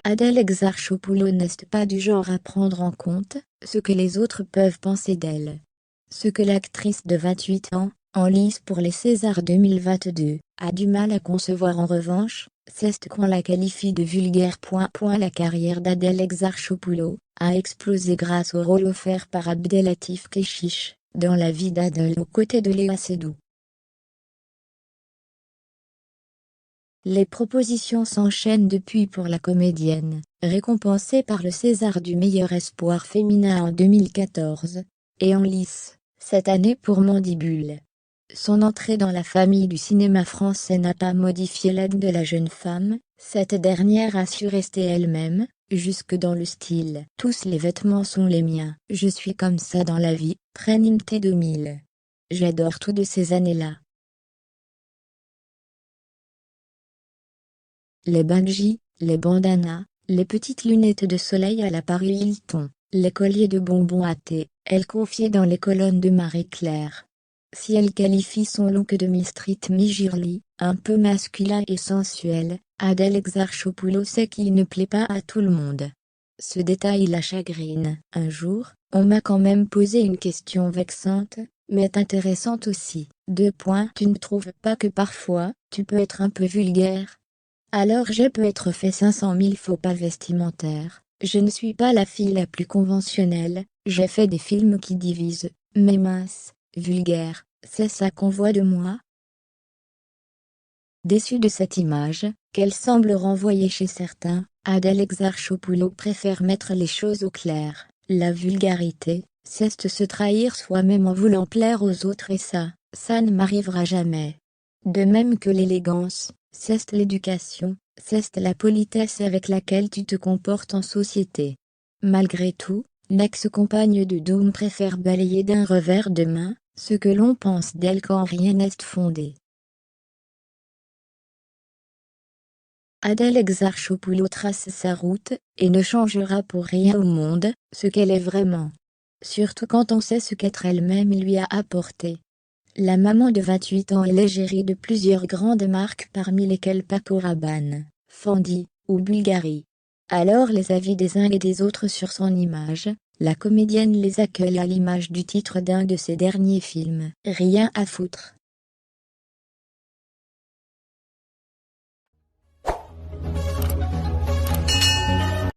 Adèle Exarchopoulos n'est pas du genre à prendre en compte ce que les autres peuvent penser d'elle. Ce que l'actrice de 28 ans, en lice pour les Césars 2022, a du mal à concevoir en revanche, c'est qu'on la qualifie de vulgaire. La carrière d'Adèle Exarchopoulos a explosé grâce au rôle offert par Abdelatif Kechiche dans La vie d'Adèle aux côtés de Léa Seydoux. Les propositions s'enchaînent depuis pour la comédienne, récompensée par le César du meilleur espoir féminin en 2014, et en lice, cette année pour Mandibule. Son entrée dans la famille du cinéma français n'a pas modifié l'âme de la jeune femme, cette dernière a su rester elle-même, jusque dans le style. Tous les vêtements sont les miens. Je suis comme ça dans la vie, Training T2000. J'adore tout de ces années-là. Les badgies, les bandanas, les petites lunettes de soleil à la Paris Hilton, les colliers de bonbons à thé, elle confiait dans les colonnes de Marie-Claire. Si elle qualifie son look de mi-street mi-girly, un peu masculin et sensuel, Adèle Exarchopoulos sait qu'il ne plaît pas à tout le monde. Ce détail la chagrine. Un jour, on m'a quand même posé une question vexante, mais intéressante aussi. Tu ne trouves pas que parfois, tu peux être un peu vulgaire? Alors j'ai peut-être fait 500 000 faux pas vestimentaires, je ne suis pas la fille la plus conventionnelle, j'ai fait des films qui divisent, mais mince, vulgaire, c'est ça qu'on voit de moi? Déçue de cette image, qu'elle semble renvoyer chez certains, Adèle Exarchopoulos préfère mettre les choses au clair. La vulgarité, c'est se trahir soi-même en voulant plaire aux autres et ça ne m'arrivera jamais. De même que l'élégance, c'est l'éducation, c'est la politesse avec laquelle tu te comportes en société. Malgré tout, l'ex-compagne de Doom préfère balayer d'un revers de main ce que l'on pense d'elle quand rien n'est fondé. Adèle Exarchopoulos trace sa route, et ne changera pour rien au monde, ce qu'elle est vraiment. Surtout quand on sait ce qu'être elle-même lui a apporté. La maman de 28 ans est l'égérie de plusieurs grandes marques parmi lesquelles Paco Rabanne, Fendi, ou Bulgari. Alors les avis des uns et des autres sur son image, la comédienne les accueille à l'image du titre d'un de ses derniers films. Rien à foutre.